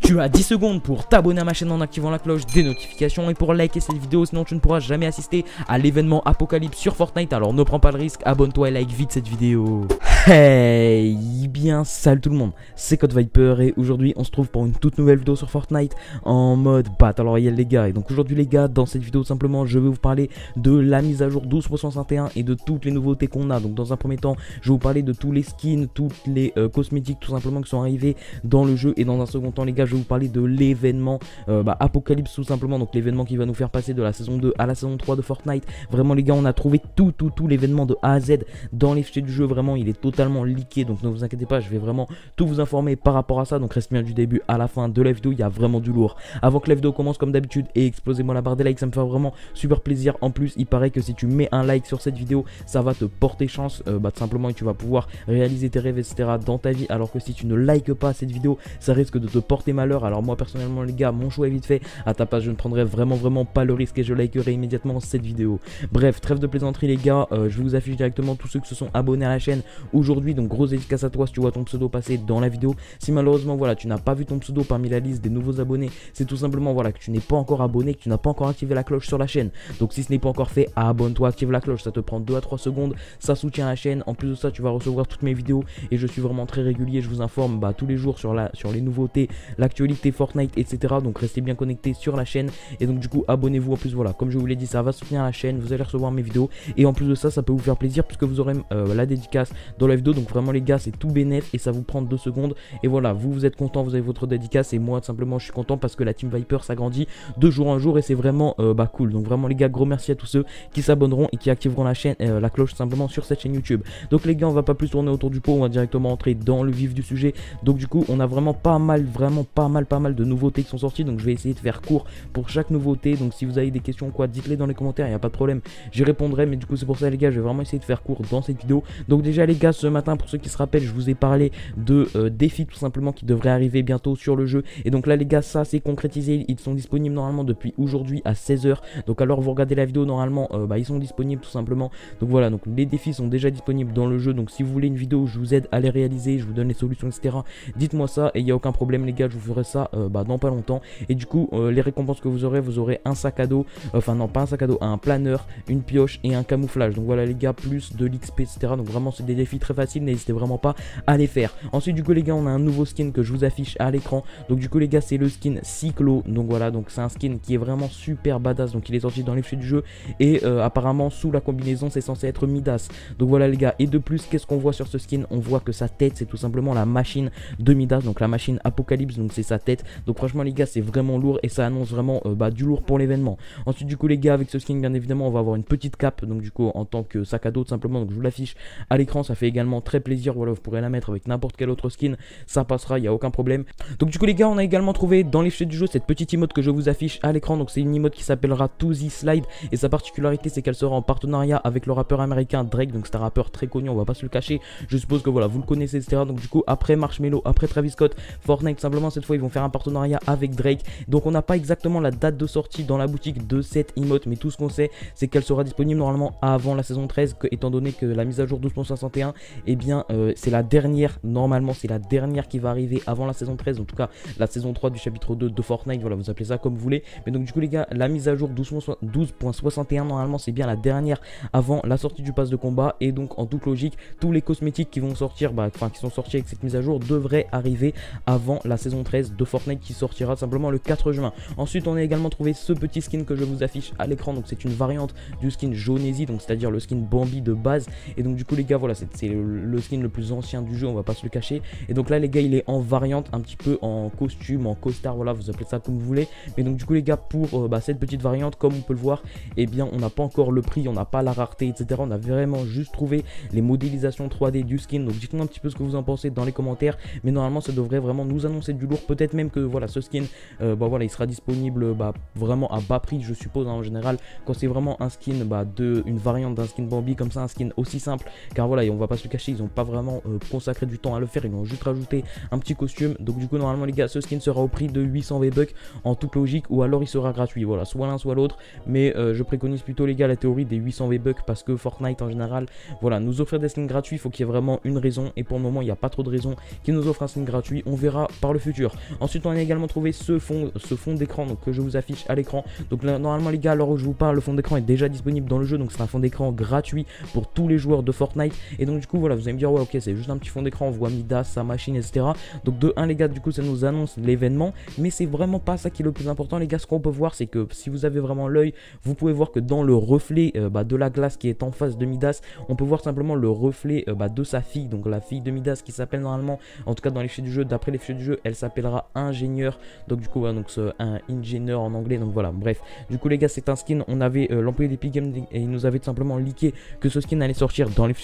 Tu as 10 secondes pour t'abonner à ma chaîne en activant la cloche des notifications et pour liker cette vidéo, sinon tu ne pourras jamais assister à l'événement Apocalypse sur Fortnite. Alors ne prends pas le risque, abonne-toi et like vite cette vidéo. Hey, bien salut tout le monde, c'est Code Viper et aujourd'hui on se trouve pour une toute nouvelle vidéo sur Fortnite en mode Battle Royale les gars. Et donc aujourd'hui les gars, dans cette vidéo simplement je vais vous parler de la mise à jour 12.61 et de toutes les nouveautés qu'on a. Donc dans un premier temps je vais vous parler de tous les skins, toutes les cosmétiques tout simplement qui sont arrivés dans le jeu. Et dans un second temps les gars, je vais vous parler de l'événement Apocalypse tout simplement, donc l'événement qui va nous faire passer de la saison 2 à la saison 3 de Fortnite. Vraiment les gars, on a trouvé tout l'événement de A à Z dans les fichiers du jeu, vraiment il est totalement leaké, donc ne vous inquiétez pas, je vais vraiment tout vous informer par rapport à ça, donc reste bien du début à la fin de la vidéo, il y a vraiment du lourd. Avant que la vidéo commence comme d'habitude, et explosez-moi la barre des likes, ça me fait vraiment super plaisir. En plus il paraît que si tu mets un like sur cette vidéo, ça va te porter chance, tout simplement, et tu vas pouvoir réaliser tes rêves etc dans ta vie, alors que si tu ne likes pas cette vidéo, ça risque de te porter malheur. Alors moi personnellement les gars, mon choix est vite fait, à ta place je ne prendrai vraiment pas le risque et je likerai immédiatement cette vidéo. Bref, trêve de plaisanterie les gars, je vous affiche directement tous ceux qui se sont abonnés à la chaîne aujourd'hui, donc grosse dédicace à toi si tu vois ton pseudo passer dans la vidéo. Si malheureusement voilà tu n'as pas vu ton pseudo parmi la liste des nouveaux abonnés, c'est tout simplement voilà que tu n'es pas encore abonné, que tu n'as pas encore activé la cloche sur la chaîne. Donc si ce n'est pas encore fait, abonne-toi, active la cloche, ça te prend 2 à 3 secondes, ça soutient la chaîne. En plus de ça tu vas recevoir toutes mes vidéos et je suis vraiment très régulier, je vous informe tous les jours sur les nouveautés, l'actualité Fortnite etc. Donc restez bien connectés sur la chaîne et donc du coup abonnez-vous. En plus voilà, comme je vous l'ai dit, ça va soutenir la chaîne, vous allez recevoir mes vidéos et en plus de ça, ça peut vous faire plaisir puisque vous aurez la dédicace dans la vidéo. Donc vraiment les gars, c'est tout bénef et ça vous prend 2 secondes et voilà, vous êtes content, vous avez votre dédicace et moi simplement je suis content parce que la team Viper s'agrandit de jour en jour et c'est vraiment cool. Donc vraiment les gars, gros merci à tous ceux qui s'abonneront et qui activeront la chaîne, la cloche simplement sur cette chaîne YouTube. Donc les gars, on va pas plus tourner autour du pot, on va directement entrer dans le vif du sujet. Donc du coup on a vraiment pas mal de nouveautés qui sont sorties, donc je vais essayer de faire court pour chaque nouveauté. Donc si vous avez des questions quoi, dites-les dans les commentaires, il n'y a pas de problème, j'y répondrai, mais du coup c'est pour ça les gars, je vais vraiment essayer de faire court dans cette vidéo. Donc déjà les gars, ce matin pour ceux qui se rappellent, je vous ai parlé de défis tout simplement qui devraient arriver bientôt sur le jeu. Et donc là les gars, ça c'est concrétisé, ils sont disponibles normalement depuis aujourd'hui à 16 h. Donc alors vous regardez la vidéo, normalement ils sont disponibles tout simplement. Donc voilà, donc les défis sont déjà disponibles dans le jeu. Donc si vous voulez une vidéo, je vous aide à les réaliser, je vous donne les solutions etc, dites-moi ça et il n'y a aucun problème les gars, je vous ferai ça dans pas longtemps. Et du coup les récompenses que vous aurez un sac à dos, enfin non pas un sac à dos, un planeur, une pioche et un camouflage. Donc voilà les gars, plus de l'XP etc. Donc vraiment c'est des défis très faciles, n'hésitez vraiment pas à les faire. Ensuite du coup les gars, on a un nouveau skin que je vous affiche à l'écran. Donc du coup les gars, c'est le skin Cyclo. Donc voilà, donc c'est un skin qui est vraiment super badass, donc il est sorti dans les fichiers du jeu et apparemment sous la combinaison c'est censé être Midas. Donc voilà les gars, et de plus qu'est-ce qu'on voit sur ce skin? On voit que sa tête c'est tout simplement la machine de Midas, donc la machine Apocalypse, donc c'est sa tête. Donc franchement les gars, c'est vraiment lourd et ça annonce vraiment du lourd pour l'événement. Ensuite du coup les gars, avec ce skin bien évidemment on va avoir une petite cape, donc du coup en tant que sac à dos tout simplement. Donc je vous l'affiche à l'écran, ça fait également très plaisir. Voilà, vous pourrez la mettre avec n'importe quel autre skin, ça passera, il n'y a aucun problème. Donc du coup les gars, on a également trouvé dans les fichiers du jeu cette petite emote que je vous affiche à l'écran. Donc c'est une emote qui s'appellera To The Slide et sa particularité c'est qu'elle sera en partenariat avec le rappeur américain Drake. Donc c'est un rappeur très connu, on va pas se le cacher, je suppose que voilà vous le connaissez etc. Donc du coup après Marshmello, après Travis Scott, Fortnite simplement cette fois ils vont faire un partenariat avec Drake. Donc on n'a pas exactement la date de sortie dans la boutique de cette emote, mais tout ce qu'on sait c'est qu'elle sera disponible normalement avant la saison 13, étant donné que la mise à jour 12.61 et bien c'est la dernière, normalement c'est la dernière qui va arriver avant la saison 13, en tout cas la saison 3 du chapitre 2 de Fortnite. Voilà, vous appelez ça comme vous voulez, mais donc du coup les gars, la mise à jour 12.61 normalement c'est bien la dernière avant la sortie du pass de combat. Et donc en toute logique tous les cosmétiques qui vont sortir, qui sont sortis avec cette mise à jour devraient arriver avant la saison 13 de Fortnite qui sortira simplement le 4 juin. Ensuite on a également trouvé ce petit skin que je vous affiche à l'écran. Donc c'est une variante du skin Jonesy, donc c'est à dire le skin Bambi de base. Et donc du coup les gars, voilà, c'est le skin le plus ancien du jeu, on va pas se le cacher. Et donc là les gars, il est en variante, un petit peu en costume, en costard, voilà, vous appelez ça comme vous voulez. Mais donc du coup les gars, pour cette petite variante, comme on peut le voir, et bien on n'a pas encore le prix, on n'a pas la rareté etc. On a vraiment juste trouvé les modélisations 3D du skin. Donc dites-moi un petit peu ce que vous en pensez dans les commentaires, mais normalement ça devrait vraiment nous annoncer du lourd. Peut-être même que voilà, ce skin voilà, il sera disponible vraiment à bas prix, je suppose en général quand c'est vraiment un skin une variante d'un skin Bambi comme ça, un skin aussi simple, car voilà, et on va pas se se cacher, ils ont pas vraiment consacré du temps à le faire, ils ont juste rajouté un petit costume. Donc du coup normalement les gars, ce skin sera au prix de 800 V-Bucks en toute logique, ou alors il sera gratuit, voilà, soit l'un soit l'autre. Mais je préconise plutôt les gars la théorie des 800 V-Bucks, parce que Fortnite en général, voilà, nous offrir des skins gratuits, il faut qu'il y ait vraiment une raison, et pour le moment il n'y a pas trop de raisons qui nous offrent un skin gratuit, on verra par le futur. Ensuite on a également trouvé ce fond d'écran, donc que je vous affiche à l'écran. Donc là, normalement les gars, à l'heure où je vous parle, le fond d'écran est déjà disponible dans le jeu, donc c'est un fond d'écran gratuit pour tous les joueurs de Fortnite. Et donc du coup voilà, vous allez me dire ouais ok, c'est juste un petit fond d'écran, on voit Midas, sa machine, etc. Donc de 1 les gars, du coup ça nous annonce l'événement, mais c'est vraiment pas ça qui est le plus important les gars. Ce qu'on peut voir, c'est que si vous avez vraiment l'œil, vous pouvez voir que dans le reflet de la glace qui est en face de Midas, on peut voir simplement le reflet de sa fille, donc la fille de Midas, qui s'appelle normalement, en tout cas dans les fichiers du jeu, d'après les fichiers du jeu, elle s'appellera ingénieur. Donc du coup voilà, donc un ingénieur en anglais. Donc voilà, bref, du coup les gars, c'est un skin. On avait l'employé d'Epic Games et il nous avait tout simplement leaké que ce skin allait sortir dans les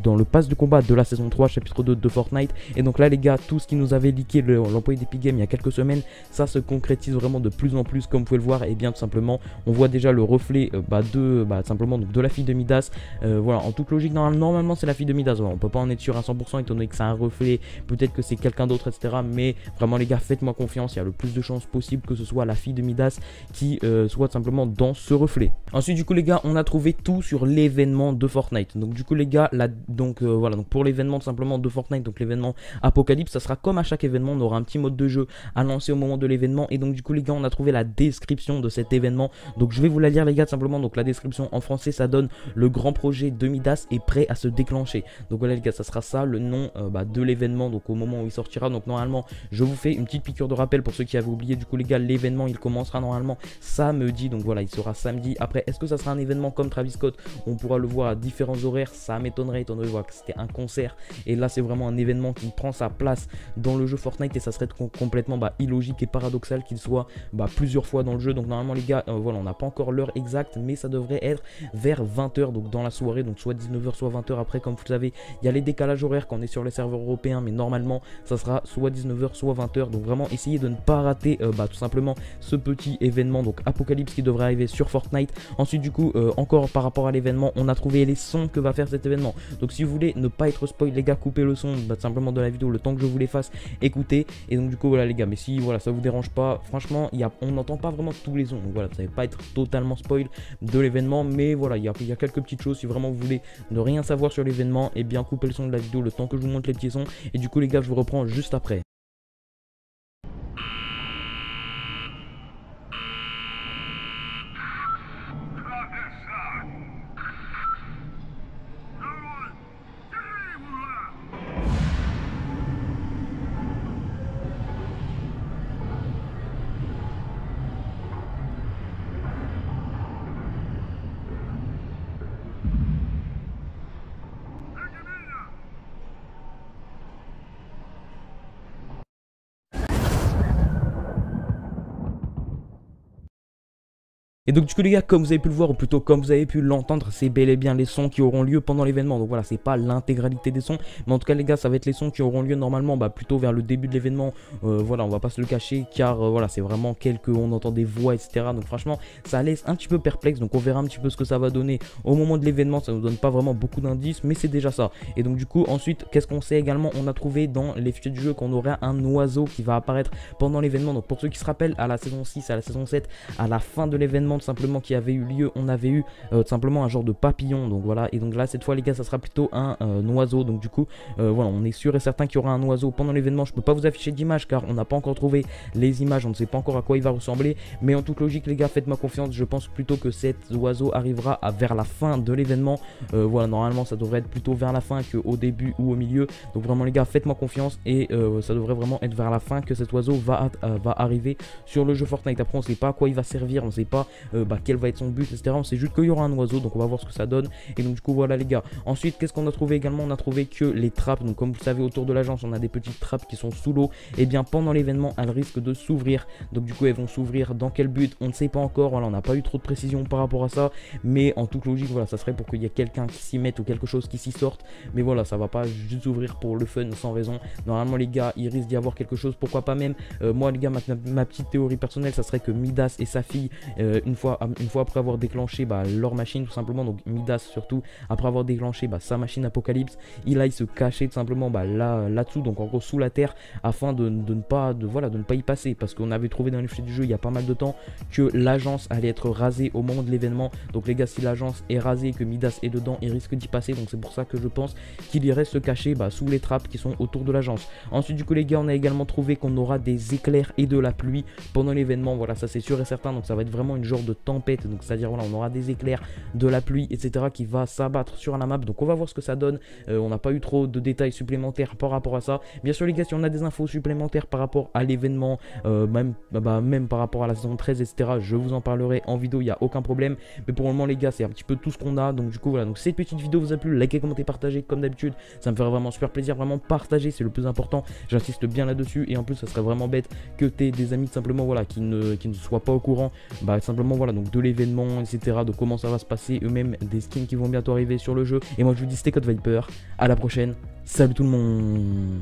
dans le pass de combat de la saison 3 chapitre 2 de Fortnite. Et donc là les gars, tout ce qui nous avait leaké l'employé d'Epic Games il y a quelques semaines, ça se concrétise vraiment de plus en plus, comme vous pouvez le voir. Et bien tout simplement, on voit déjà le reflet simplement donc de la fille de Midas. Voilà, en toute logique, normalement c'est la fille de Midas. Voilà, on peut pas en être sûr à 100% étant donné que c'est un reflet, peut-être que c'est quelqu'un d'autre, etc. Mais vraiment les gars, faites-moi confiance, il y a le plus de chances possible que ce soit la fille de Midas qui soit simplement dans ce reflet. Ensuite du coup les gars, on a trouvé tout sur l'événement de Fortnite. Donc du coup les gars, voilà, donc pour l'événement simplement de Fortnite, donc l'événement Apocalypse, ça sera comme à chaque événement, on aura un petit mode de jeu à lancer au moment de l'événement. Et donc du coup les gars, on a trouvé la description de cet événement, donc je vais vous la lire les gars simplement. Donc la description en français, ça donne: le grand projet de Midas est prêt à se déclencher. Donc voilà les gars, ça sera ça le nom de l'événement, donc au moment où il sortira. Donc normalement, je vous fais une petite piqûre de rappel pour ceux qui avaient oublié. Du coup les gars, l'événement il commencera normalement samedi, donc voilà, il sera samedi. Après, est-ce que ça sera un événement comme Travis Scott, on pourra le voir à différents horaires? Ça m'étonnerait étant donné que c'était un concert, et là c'est vraiment un événement qui prend sa place dans le jeu Fortnite, et ça serait complètement illogique et paradoxal qu'il soit plusieurs fois dans le jeu. Donc normalement les gars, voilà, on n'a pas encore l'heure exacte, mais ça devrait être vers 20 h, donc dans la soirée, donc soit 19 h soit 20 h. Après, comme vous le savez, il y a les décalages horaires quand on est sur les serveurs européens, mais normalement ça sera soit 19 h soit 20 h. Donc vraiment essayez de ne pas rater tout simplement ce petit événement, donc Apocalypse, qui devrait arriver sur Fortnite. Ensuite du coup encore par rapport à l'événement, on a trouvé les sons que va faire cet événement. Donc si vous voulez ne pas être spoil les gars, coupez le son tout simplement de la vidéo le temps que je vous les fasse écouter. Et donc du coup voilà les gars, mais si voilà ça vous dérange pas, franchement on n'entend pas vraiment tous les sons, donc voilà, ça va pas être totalement spoil de l'événement, mais voilà, il y a quelques petites choses. Si vraiment vous voulez ne rien savoir sur l'événement, et bien coupez le son de la vidéo le temps que je vous montre les petits sons. Et du coup les gars, je vous reprends juste après. Et donc du coup les gars, comme vous avez pu le voir, ou plutôt comme vous avez pu l'entendre, c'est bel et bien les sons qui auront lieu pendant l'événement. Donc voilà, c'est pas l'intégralité des sons, mais en tout cas les gars, ça va être les sons qui auront lieu normalement plutôt vers le début de l'événement. Voilà, on va pas se le cacher, car voilà, c'est vraiment on entend des voix, etc. Donc franchement, ça laisse un petit peu perplexe. Donc on verra un petit peu ce que ça va donner au moment de l'événement. Ça nous donne pas vraiment beaucoup d'indices, mais c'est déjà ça. Et donc du coup ensuite, qu'est-ce qu'on sait également? On a trouvé dans les fichiers du jeu qu'on aurait un oiseau qui va apparaître pendant l'événement. Donc pour ceux qui se rappellent, à la saison 6, à la saison 7, à la fin de l'événement simplement qui avait eu lieu, on avait eu simplement un genre de papillon. Donc voilà, et donc là cette fois les gars, ça sera plutôt un oiseau. Donc du coup voilà, on est sûr et certain qu'il y aura un oiseau pendant l'événement. Je peux pas vous afficher d'image car on n'a pas encore trouvé les images, on ne sait pas encore à quoi il va ressembler, mais en toute logique les gars, faites-moi confiance, je pense plutôt que cet oiseau arrivera vers la fin de l'événement. Voilà, normalement ça devrait être plutôt vers la fin qu'au début ou au milieu. Donc vraiment les gars, faites-moi confiance, et ça devrait vraiment être vers la fin que cet oiseau va arriver sur le jeu Fortnite. Après on sait pas à quoi il va servir, on sait pas quel va être son but, etc. On sait juste qu'il y aura un oiseau, donc on va voir ce que ça donne. Et donc du coup voilà les gars. Ensuite, qu'est-ce qu'on a trouvé également? On a trouvé que les trappes, donc comme vous savez autour de l'agence on a des petites trappes qui sont sous l'eau, et bien pendant l'événement elles risquent de s'ouvrir. Donc du coup elles vont s'ouvrir, dans quel but on ne sait pas encore. Voilà, on n'a pas eu trop de précision par rapport à ça, mais en toute logique voilà, ça serait pour qu'il y ait quelqu'un qui s'y mette ou quelque chose qui s'y sorte. Mais voilà, ça va pas juste s'ouvrir pour le fun sans raison. Normalement les gars, il risque d'y avoir quelque chose, pourquoi pas même moi les gars, ma petite théorie personnelle, ça serait que Midas et sa fille, une fois après avoir déclenché leur machine tout simplement, donc Midas surtout, après avoir déclenché sa machine Apocalypse, il aille se cacher tout simplement là-dessous, donc en gros sous la terre, afin de ne pas y passer, parce qu'on avait trouvé dans les fichiers du jeu il y a pas mal de temps que l'agence allait être rasée au moment de l'événement. Donc les gars, si l'agence est rasée et que Midas est dedans, il risque d'y passer, donc c'est pour ça que je pense qu'il irait se cacher sous les trappes qui sont autour de l'agence. Ensuite du coup les gars, on a également trouvé qu'on aura des éclairs et de la pluie pendant l'événement, voilà, ça c'est sûr et certain, donc ça va être vraiment une genre de tempête, donc c'est à dire voilà, on aura des éclairs, de la pluie, etc. qui va s'abattre sur la map, donc on va voir ce que ça donne. On n'a pas eu trop de détails supplémentaires par rapport à ça. Bien sûr les gars, si on a des infos supplémentaires par rapport à l'événement, même par rapport à la saison 13, etc., je vous en parlerai en vidéo, il n'y a aucun problème. Mais pour le moment les gars, c'est un petit peu tout ce qu'on a, donc du coup voilà, donc cette petite vidéo vous a plu, likez, commentez, partagez comme d'habitude, ça me ferait vraiment super plaisir, vraiment partager, c'est le plus important, j'insiste bien là-dessus. Et en plus ça serait vraiment bête que tu aies des amis tout simplement voilà, qui ne soient pas au courant simplement voilà, donc de l'événement, etc., de comment ça va se passer, eux-mêmes des skins qui vont bientôt arriver sur le jeu. Et moi je vous dis c'était Code Viper, à la prochaine, salut tout le monde.